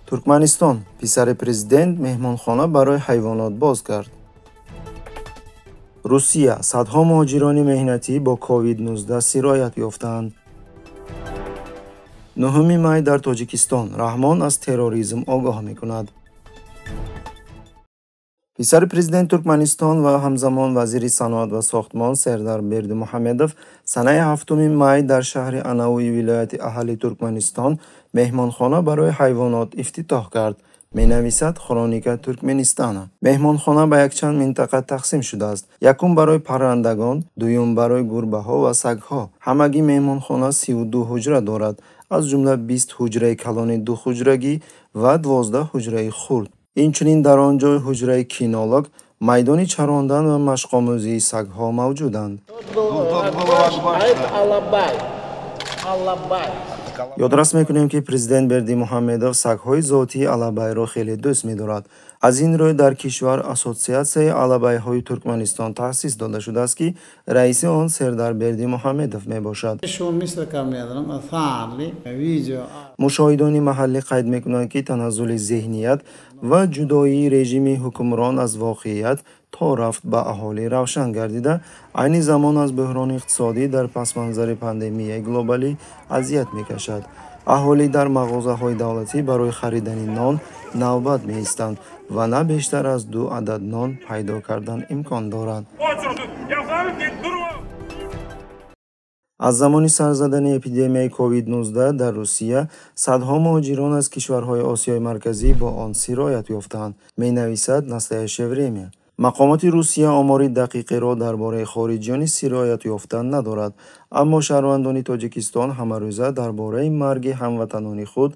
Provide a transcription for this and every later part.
Туркманистон писари президент меҳмонхона барои ҳайвонот боз кард. Русия садҳо муҳоҷирони меҳнатӣ бо COVID-19 сироят ёфтанд. 9 май дар Тоҷикистон Раҳмон аз терроризм огоҳ мекунад. писари президент Туркманистон ва ҳамзамон вазири саноат ва сохтмон Сердар Бердимуҳаммедов санаи 7 май дар шаҳри Анауи вилояти Аҳали Туркманистон меҳмонхона барои ҳайвонот ифтитоҳ кард, менависад Хроника Туркменистана. меҳмонхона ба якчанд минтақа тақсим шудааст. Якум барои паррандагон, дуюм барои гурбаҳо ва сагҳо. Ҳамагӣ меҳмонхона 32 ҳуҷра дорад, аз ҷумла 20 ҳуҷраи калони духуҷрагӣ ва 12 ҳуҷраи хурд. инчунин дар он ҷой ҳуҷраи кинолог, майдони чарондан ва машқомӯзии сагҳо мавҷуданд. ёдрас мекунем ки президент Бердимуҳаммедов сагҳои зотии алабайро хеле дӯст медорад. аз ин рӯй дар кишвар Ассотсиатсияи алабайҳои Туркманистон таъсис дода шудааст ки раиси он Сердар Бердимуҳаммедов мебошад. мушоҳидони маҳаллӣ қайд мекунанд ки таназзули зеҳният ва ҷудоии режими ҳукмрон аз воқеият то рафт ба аҳолӣ равшан гардида, айни замон аз бӯҳрони иқтисодӣ дар пасманзари пандемияи глобалӣ азият мекашад. аҳолӣ дар мағозаҳои давлатӣ барои харидани нон навбат меистанд ва на бештар аз 2 адад нон пайдо кардан имкон дорад. аз замони сарзадани эпидемияи COVID-19 дар Русия садҳо муҳоҷирон аз кишварҳои Осиёи марказӣ бо он сироят ёфтаанд, менависад Настоящее время. мақомоти Русия омори дақиқеро дар бораи хориҷиёни сироят ёфта надорад, аммо шаҳрвандони Тоҷикистон ҳамарӯза дар бораи марги ҳамватанони худ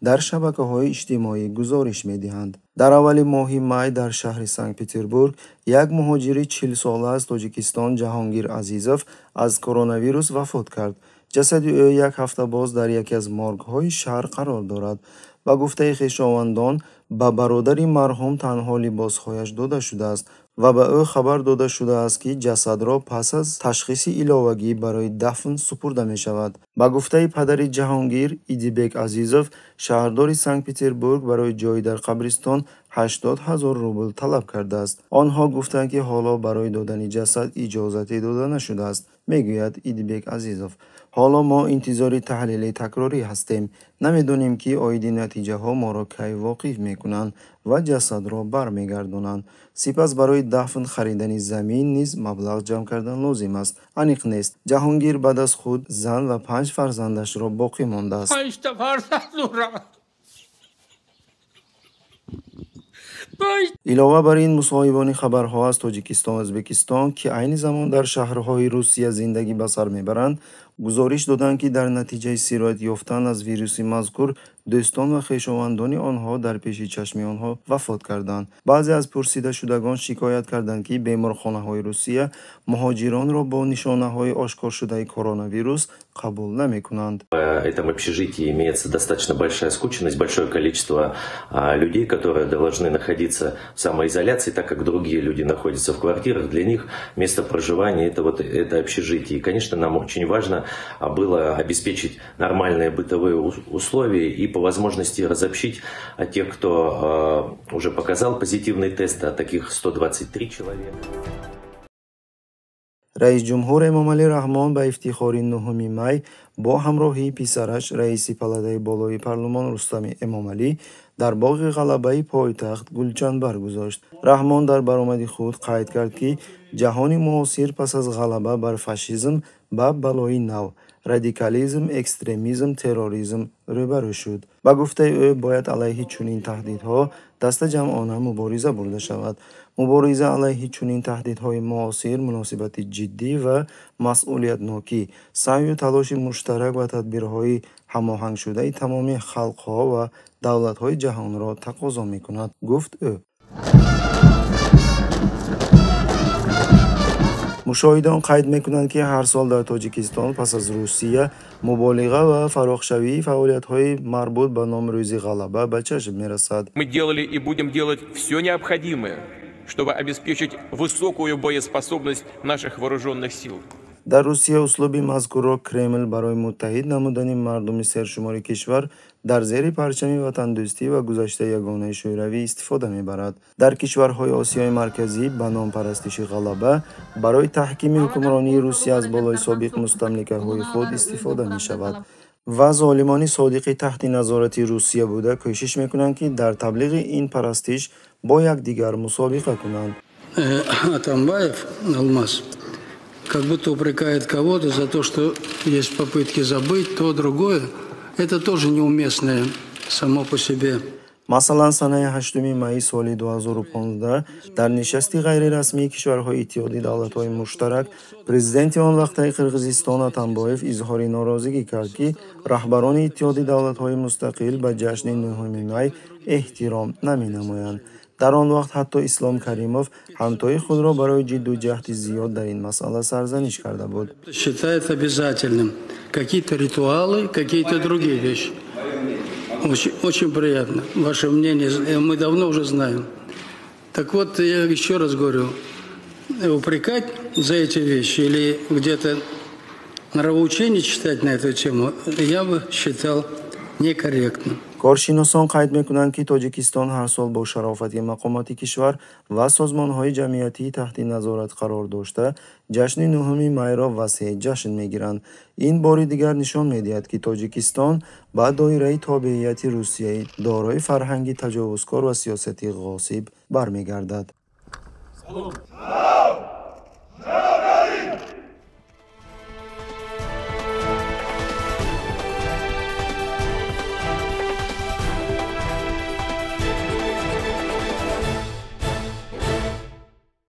дар шабакаҳои иҷтимоӣ гузориш медиҳанд. дар аввали моҳи май дар шаҳри Санкт-Петербург як муҳоҷири 40 сола аз Тоҷикистон Ҷаҳонгир Азизов аз коронавирус вафот кард. ҷасади ӯ як ҳафта боз дар яке аз моргҳои шаҳр қарор дорад. ба гуфтаи хешовандон, ба бародари марҳум танҳо либосҳояш дода шудааст ва ба ӯ хабар дода шудааст ки ҷасадро пас аз ташхиси иловагӣ барои дафн супурда мешавад. ба гуфтаи падари Ҷаҳонгир, Идибек Азизов, шаҳрдори Санкт-Петербург барои ҷой дар қабристон 80 000 рубл талаб кардааст. онҳо гуфтанд ки ҳоло барои додани ҷасад иҷозате дода нашудааст, мегӯяд Идибек Азизов. ҳоло мо интизори таҳлили такрорӣ ҳастем. намедонем ки оиди натиҷаҳо моро кай воқиф мекунанд ва ҷасадро бармегардонанд. сипас барои дафн харидани замин низ маблағ ҷамъ кардан лозим аст. аниқ нест Ҷаҳонгир баъд аз худ зан ва 5 фарзандашро боқӣ мондааст. илова бар ин мусоҳибони хабарҳо аз Тоҷикистон ва Ӯзбекистон, ки айни замон дар шаҳрҳои Русия зиндагӣ ба сар мебаранд, гузориш доданд, ки дар натиҷаи сироят ёфтан аз вируси мазкур дӯстон ва хешовандони онҳо дар пеши чашми онҳо вафот карданд. баъзе аз пурсидашудагон шикоят карданд, ки беморхонаҳои Русия муҳоҷиронро бо нишонаҳои ошкоршудаи коронавирус қабул намекунанд. В этом общежитии имеется достаточно большая скученность, большое количество людей, которые должны находиться в самоизоляции, так как другие люди находятся в квартирах. Для них место проживания это общежитие. И, конечно, нам очень важно было обеспечить нормальные бытовые условия и по возможности разобщить тех, кто уже показал позитивный тест, а таких 123 человека. раис ҷумҳур Эмомалӣ Раҳмон ба ифтихори 9 май бо ҳамроҳии писараш раиси палатаи болои парлумон Рустами Эмомалӣ дар боғи ғалабаи пойтахт гулчанбар гузошт. Раҳмон дар баромади худ қайд кард, ки ҷаҳони муосир пас аз ғалаба бар фашизм ба балои нав радикализм, экстремизм, терроризм рӯбарӯ шуд. ба гуфтаи ӯ бояд алайҳи чунин таҳдидҳо дастаҷамъона мубориза бурда шавад. мубориза алайҳи чунин таҳдидҳои муосир муносибати ҷиддӣ ва масъулиятнокӣ, саъю талоши муштарак ва тадбирҳои ҳамоҳангшудаи тамоми халқҳо ва давлатҳои ҷаҳонро тақозо мекунад, гуфт ӯ. мушоҳидон қайд мекунанд, ки ҳар сол дар Тоҷикистон пас аз Русия муболиға ва фарохшавии фаъолиятҳои марбут ба Номрӯзи ғалаба ба чашм мерасад. Мы делали и будем делать все необходимое, чтобы обеспечить высокую боеспособность наших вооруженных сил. дар Русия услуби мазкурро Кремл барои муттаҳид намудани мардуми сершумори кишвар дар зери парчами ватандӯстӣ ва гузаштаи ягонаи шӯравӣ истифода мебарад. Дар кишварҳои Осиёи марказӣ ба ном парастиши ғалаба барои таҳкими ҳукмронии Русия аз болои собиқ мустамликаҳои худ истифода мешавад. ва золимони содиқи таҳти назорати Русия буда кӯшиш мекунанд, ки дар таблиғи ин парастиш бо якдигар мусобиқа кунанд. Атамбаев, Алмаз, как будто упрекает кого-то за то, что есть попытки забыть то, другое. Это тоже неуместное само по себе. масалан санаи 8 майи соли 2015 дар нишасти ғайрирасмии кишварҳои иттиҳоди давлатҳои муштарак президенти он вақтаи Қирғизистон Атамбоев изҳори норозигӣ кард, ки раҳбарони иттиҳоди давлатҳои мустақил ба ҷашни 9 май эҳтиром наменамоянд. дар он вақт ҳатто Ислом Каримов ҳамтои худро барои ҷидду ҷаҳди зиёд дар ин масъала сарзаниш карда буд. Считает обязательным какие-то ритуалы, какие-то другие вещи. Очень приятно. Ваше мнение мы давно уже знаем. Так вот, я еще раз говорю, упрекать за эти вещи или где-то нравоучение читать на эту тему, я бы считал некорректным. коршиносон қайд мекунанд, ки Тоҷикистон ҳар сол бо шарофати мақомоти кишвар ва созмонҳои ҷамъиятии таҳти назорат қарор дошта ҷашни 9 майро васеъ ҷашн мегиранд. ин бори дигар нишон медиҳад, ки Тоҷикистон ба доираи тобеияти Русияи дорои фарҳанги таҷовузкор ва сиёсати ғосиб бармегардад.